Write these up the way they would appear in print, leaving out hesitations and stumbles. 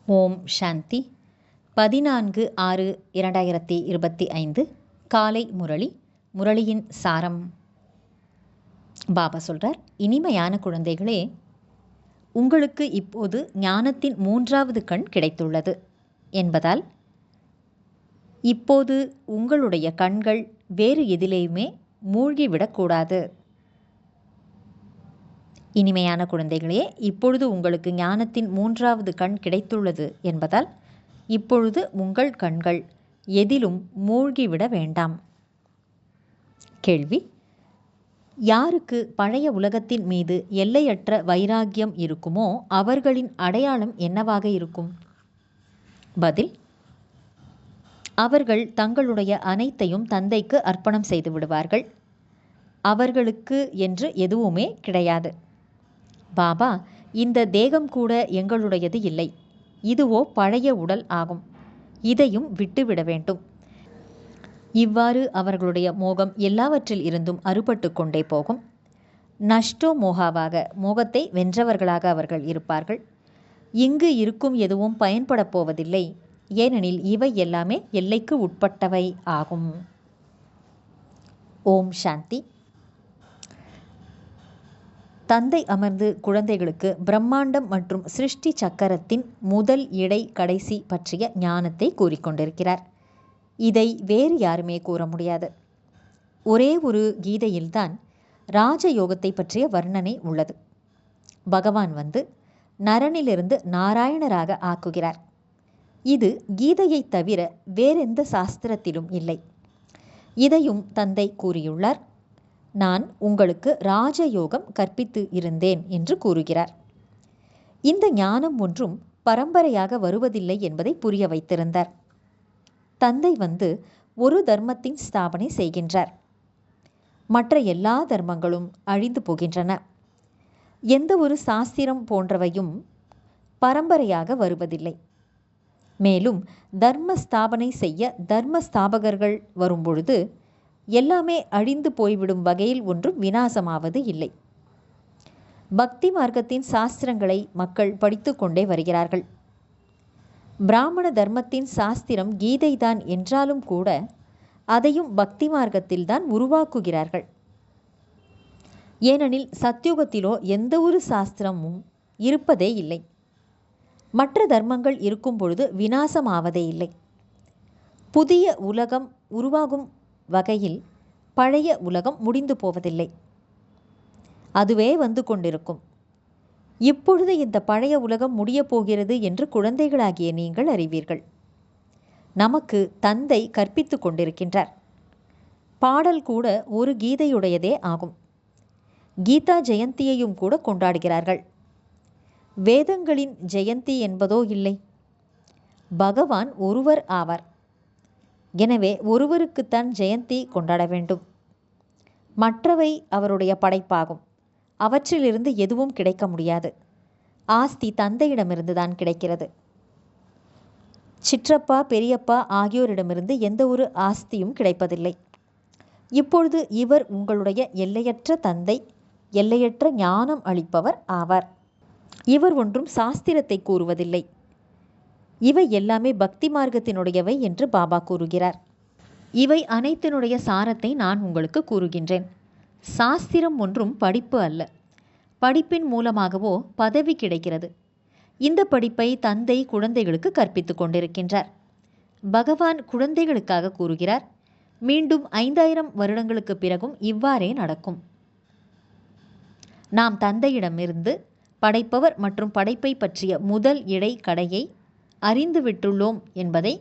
ஓம் சாந்தி. 14/6/2025 காலை முரளி. முரளியின் சாரம். பாபா சொல்றார், இனிமையான குழந்தைகளே, உங்களுக்கு இப்போது ஞானத்தின் 3வது கண் கிடைத்துள்ளது என்பதால் இப்போது உங்களுடைய கண்கள் வேறு எதிலேயுமே மூழ்கிவிடக்கூடாது. இனிமையான குழந்தைகளே, இப்பொழுது உங்களுக்கு ஞானத்தின் 3வது கண் கிடைத்துள்ளது என்பதால் இப்பொழுது உங்கள் கண்கள் எதிலும் மூழ்கிவிட வேண்டாம். கேள்வி: யாருக்கு பழைய உலகத்தின் மீது எல்லையற்ற வைராக்கியம் இருக்குமோ அவர்களின் அடையாளம் என்னவாக இருக்கும்? பதில்: அவர்கள் தங்களுடைய அனைத்தையும் தந்தைக்கு அர்ப்பணம் செய்து விடுவார்கள். அவர்களுக்கு என்று எதுவுமே கிடையாது. பாபா, இந்த தேகம் கூட எங்களுடையது இல்லை, இதுவோ பழைய உடல் ஆகும், இதையும் விட்டுவிட வேண்டும். இவ்வாறு அவர்களுடைய மோகம் எல்லாவற்றில் இருந்தும் அறுபட்டு கொண்டே போகும். நஷ்டோ மோகாவாக, மோகத்தை வென்றவர்களாக அவர்கள் இருப்பார்கள். இங்கு இருக்கும் எதுவும் பயன்பட போவதில்லை, ஏனெனில் இவை எல்லாமே எல்லைக்கு உட்பட்டவை ஆகும். ஓம் சாந்தி. தந்தை அமர்ந்து குழந்தைகளுக்கு பிரம்மாண்டம் மற்றும் சிருஷ்டி சக்கரத்தின் முதல் இடை கடைசி பற்றிய ஞானத்தை கூறிக்கொண்டிருக்கிறார். இதை வேறு யாருமே கூற முடியாது. ஒரே ஒரு கீதையில்தான் ராஜயோகத்தை பற்றிய வர்ணனை உள்ளது. பகவான் வந்து நரனிலிருந்து நாராயணராக ஆக்குகிறார். இது கீதையை தவிர வேறெந்த சாஸ்திரத்திலும் இல்லை. இதையும் தந்தை கூறியுள்ளார். நான் உங்களுக்கு ராஜயோகம் கற்பித்து இருந்தேன் என்று கூறுகிறார். இந்த ஞானம் ஒன்றும் பரம்பரையாக வருவதில்லை என்பதை புரிய வைத்திருந்தார். தந்தை வந்து ஒரு தர்மத்தின் ஸ்தாபனை செய்கின்றார். மற்ற எல்லா தர்மங்களும் அழிந்து போகின்றன. எந்த ஒரு சாஸ்திரம் போன்றவையும் பரம்பரையாக வருவதில்லை. மேலும் தர்ம ஸ்தாபனை செய்ய தர்ம ஸ்தாபகர்கள் வரும்பொழுது எல்லாமே அழிந்து போய்விடும் வகையில் ஒன்றும் விநாசமாவது இல்லை. பக்தி மார்க்கத்தின் சாஸ்திரங்களை மக்கள் படித்து கொண்டே வருகிறார்கள். பிராமண தர்மத்தின் சாஸ்திரம் கீதைதான் என்றாலும் கூட அதையும் பக்தி மார்க்கத்தில்தான் உருவாக்குகிறார்கள். ஏனெனில் சத்யுகத்திலோ எந்த ஒரு சாஸ்திரமும் இருப்பதே இல்லை. மற்ற தர்மங்கள் இருக்கும் பொழுது விநாசமாவதே இல்லை. புதிய உலகம் உருவாகும் வகையில் பழைய உலகம் முடிந்து போவதில்லை, அதுவே வந்து கொண்டிருக்கும். இப்பொழுது இந்த பழைய உலகம் முடிய போகிறது என்று குழந்தைகளாகிய நீங்கள் அறிவீர்கள். நமக்கு தந்தை கற்பித்து கொண்டிருக்கின்றார். பாடல் கூட ஒரு கீதையுடையதே ஆகும். கீதா ஜெயந்தியையும் கூட கொண்டாடுகிறார்கள். வேதங்களின் ஜெயந்தி என்பதோ இல்லை. பகவான் ஒருவர் ஆவார். எனவே ஒருவருக்குத்தான் ஜெயந்தி கொண்டாட வேண்டும். மற்றவை அவருடைய படைப்பாகும். அவற்றிலிருந்து எதுவும் கிடைக்க முடியாது. ஆஸ்தி தந்தையிடமிருந்து தான் கிடைக்கிறது. சிற்றப்பா பெரியப்பா ஆகியோரிடமிருந்து எந்த ஒரு ஆஸ்தியும் கிடைப்பதில்லை. இப்பொழுது இவர் உங்களுடைய எல்லையற்ற தந்தை, எல்லையற்ற ஞானம் அளிப்பவர் ஆவார். இவர் ஒன்றும் சாஸ்திரத்தை கூறுவதில்லை. இவை எல்லாமே பக்தி மார்க்கத்தினுடையவை என்று பாபா கூறுகிறார். இவை அனைத்தினுடைய சாரத்தை நான் உங்களுக்கு கூறுகின்றேன். சாஸ்திரம் ஒன்றும் படிப்பு அல்ல. படிப்பின் மூலமாகவோ பதவி கிடைக்கிறது. இந்த படிப்பை தந்தை குழந்தைகளுக்கு கற்பித்து கொண்டிருக்கின்றார். பகவான் குழந்தைகளுக்காக கூறுகிறார். மீண்டும் 5000 வருடங்களுக்கு பிறகும் இவ்வாறே நடக்கும். நாம் தந்தையிடமிருந்து படைப்பவர் மற்றும் படைப்பை பற்றிய முதல் இடை கடையை அறிந்து விட்டுள்ளோம் என்பதை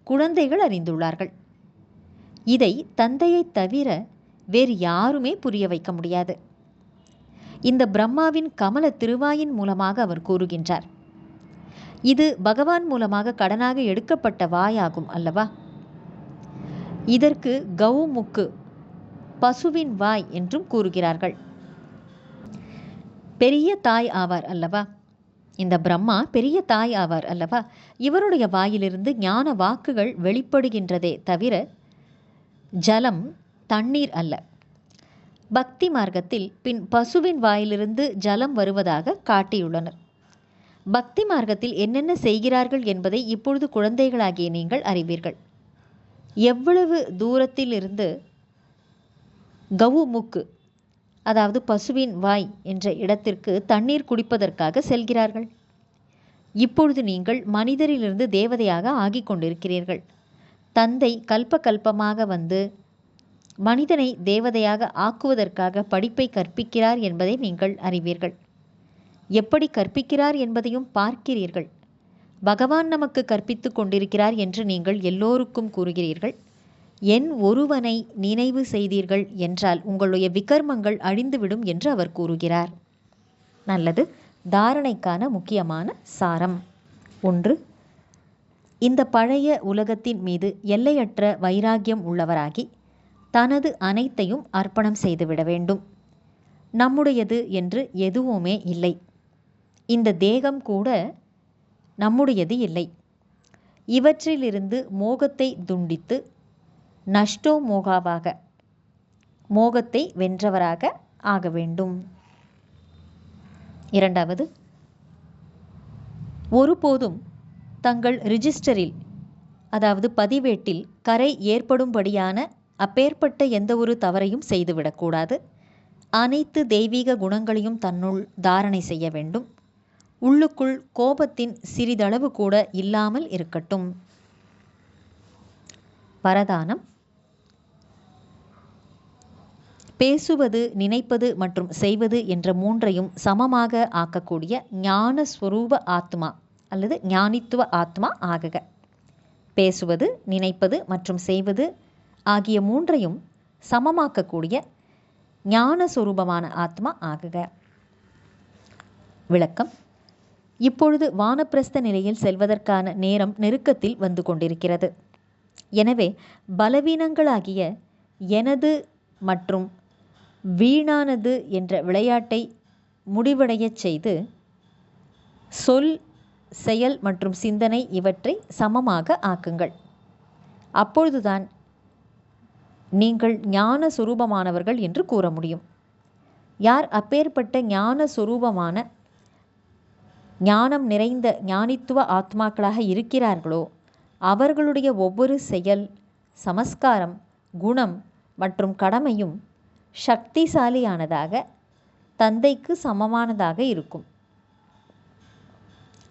குழந்தைகள் அறிந்துள்ளார்கள். இதை தந்தையை தவிர வேறு யாருமே புரிய வைக்க முடியாது. இந்த பிரம்மாவின் கமல திருவாயின் மூலமாக அவர் கூறுகின்றார். இது பகவான் மூலமாக கடனாக எடுக்கப்பட்ட வாயாகும் அல்லவா? இதற்கு கௌமுக்கு, பசுவின் வாய் என்றும் கூறுகிறார்கள். பெரிய தாய் ஆவார் அல்லவா? இந்த பிரம்மா பெரிய தாய் ஆவார் அல்லவா? இவருடைய வாயிலிருந்து ஞான வாக்குகள் வெளிப்படுகின்றதே தவிர ஜலம், தண்ணீர் அல்ல. பக்தி மார்க்கத்தில் பின் பசுவின் வாயிலிருந்து ஜலம் வருவதாக காட்டியுள்ளனர். பக்தி மார்க்கத்தில் என்னென்ன செய்கிறார்கள் என்பதை இப்பொழுது குழந்தைகளாகிய நீங்கள் அறிவீர்கள். எவ்வளவு தூரத்தில் இருந்து கவுமுக்கு, அதாவது பசுவின் வாய் என்ற இடத்திற்கு தண்ணீர் குடிப்பதற்காக செல்கிறார்கள். இப்பொழுது நீங்கள் மனிதரிலிருந்து தேவதையாக ஆகிக் கொண்டிருக்கிறீர்கள். தந்தை கல்பமாக வந்து மனிதனை தேவதையாக ஆக்குவதற்காக படிப்பை கற்பிக்கிறார் என்பதை நீங்கள் அறிவீர்கள். எப்படி கற்பிக்கிறார் என்பதையும் பார்க்கிறீர்கள். பகவான் நமக்கு கற்பித்து கொண்டிருக்கிறார் என்று நீங்கள் எல்லோருக்கும் கூறுகிறீர்கள். என் ஒருவனை நினைவு செய்தீர்கள் என்றால் உங்களுடைய விகர்மங்கள் அழிந்துவிடும் என்று அவர் கூறுகிறார். நல்லது. தாரணைக்கான முக்கியமான சாரம். 1. இந்த பழைய உலகத்தின் மீது எல்லையற்ற வைராக்கியம் உள்ளவராகி தனது அனைத்தையும் அர்ப்பணம் செய்துவிட வேண்டும். நம்முடையது என்று எதுவுமே இல்லை. இந்த தேகம் கூட நம்முடையது இல்லை. இவற்றிலிருந்து மோகத்தை துண்டித்து நஷ்டோ மோகாவாக, மோகத்தை வென்றவராக ஆக வேண்டும். 2. ஒருபோதும் தங்கள் ரிஜிஸ்டரில், அதாவது பதிவேட்டில் கரை ஏற்படும்படியான அப்பேற்பட்ட எந்த ஒரு தவறையும் செய்துவிடக்கூடாது. அனைத்து தெய்வீக குணங்களையும் தன்னுள் தாரணை செய்ய வேண்டும். உள்ளுக்குள் கோபத்தின் சிறிதளவு கூட இல்லாமல் இருக்கட்டும். வரதானம். பேசுவது, நினைப்பது மற்றும் செய்வது என்ற மூன்றையும் சமமாக ஆக்கக்கூடிய ஞான ஸ்வரூப ஆத்மா அல்லது ஞானித்துவ ஆத்மா ஆகுக. பேசுவது, நினைப்பது மற்றும் செய்வது ஆகிய மூன்றையும் சமமாக்கக்கூடிய ஞான சொரூபமான ஆத்மா ஆகுக. விளக்கம். இப்பொழுது வானப்பிரஸ்த நிலையில் செல்வதற்கான நேரம் நெருக்கத்தில் வந்து கொண்டிருக்கிறது. எனவே பலவீனங்களாகிய எனது மற்றும் வீணானது என்ற விளையாட்டை முடிவடையச் செய்து சொல், செயல் மற்றும் சிந்தனை இவற்றை சமமாக ஆக்குங்கள். அப்பொழுதுதான் நீங்கள் ஞான சொரூபமானவர்கள் என்று கூற முடியும். யார் அப்பேற்பட்ட ஞான சொரூபமான ஞானம் நிறைந்த ஞானித்துவ ஆத்மாக்களாக இருக்கிறார்களோ அவர்களுடைய ஒவ்வொரு செயல், சமஸ்காரம், குணம் மற்றும் கடமையும் சக்திசாலியானதாக, தந்தைக்கு சமமானதாக இருக்கும்.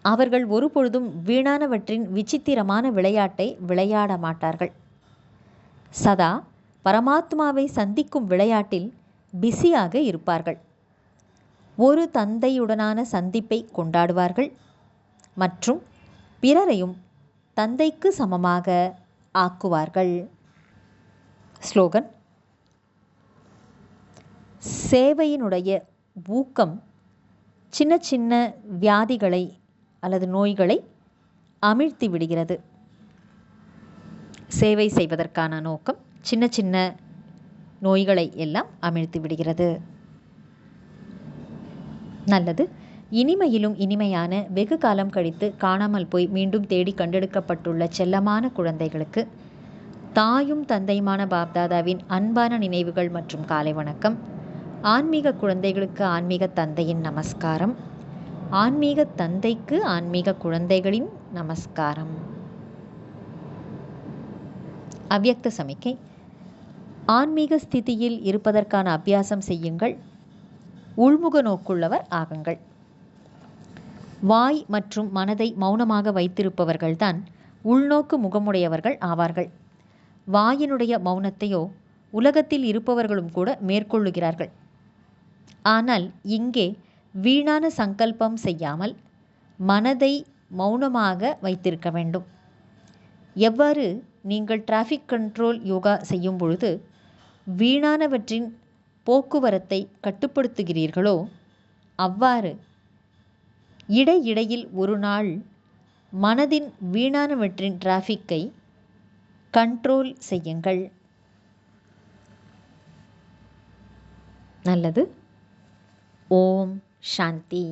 அவர்கள் ஒருபொழுதும் வீணானவற்றின் விசித்திரமான விளையாட்டை விளையாட மாட்டார்கள். சதா பரமாத்மாவை சந்திக்கும் விளையாட்டில் பிஸியாக இருப்பார்கள். ஒரு தந்தையுடனான சந்திப்பை கொண்டாடுவார்கள் மற்றும் பிறரையும் தந்தைக்கு சமமாக ஆக்குவார்கள். ஸ்லோகன். சேவையினுடைய ஊக்கம் சின்ன சின்ன வியாதிகளை அல்லது நோய்களை அமிழ்த்தி விடுகிறது. சேவை செய்வதற்கான நோக்கம் சின்ன சின்ன நோய்களை எல்லாம் அமிழ்த்தி விடுகிறது. நல்லது. இனிமையிலும் இனிமையான, வெகு காலம் கழித்து காணாமல் போய் மீண்டும் தேடி கண்டெடுக்கப்பட்டுள்ள செல்லமான குழந்தைகளுக்கு தாயும் தந்தையுமான பாப்தாதாவின் அன்பான நினைவுகள் மற்றும் காலை வணக்கம். ஆன்மீக குழந்தைகளுக்கு ஆன்மீக தந்தையின் நமஸ்காரம். ஆன்மீக தந்தைக்கு ஆன்மீக குழந்தைகளின் நமஸ்காரம். அவ்யக்த சமிக்கை. ஆன்மீக ஸ்திதியில் இருப்பதற்கான அபியாசம் செய்யுங்கள். உள்முக நோக்குள்ளவர் ஆகுங்கள். வாய் மற்றும் மனதை மௌனமாக வைத்திருப்பவர்கள்தான் உள்நோக்கு முகமுடையவர்கள் ஆவார்கள். வாயினுடைய மௌனத்தையோ உலகத்தில் இருப்பவர்களும் கூட மேற்கொள்ளுகிறார்கள். ஆனால் இங்கே வீணான சங்கல்பம் செய்யாமல் மனதை மௌனமாக வைத்திருக்க வேண்டும். எவ்வாறு நீங்கள் டிராஃபிக் கண்ட்ரோல் யோகா செய்யும் பொழுது வீணானவற்றின் போக்குவரத்தை கட்டுப்படுத்துகிறீர்களோ அவ்வாறு இடையிடையில் ஒரு நாள் மனதின் வீணானவற்றின் டிராஃபிக்கை கண்ட்ரோல் செய்யுங்கள். நல்லது. ஓம் சாந்தி.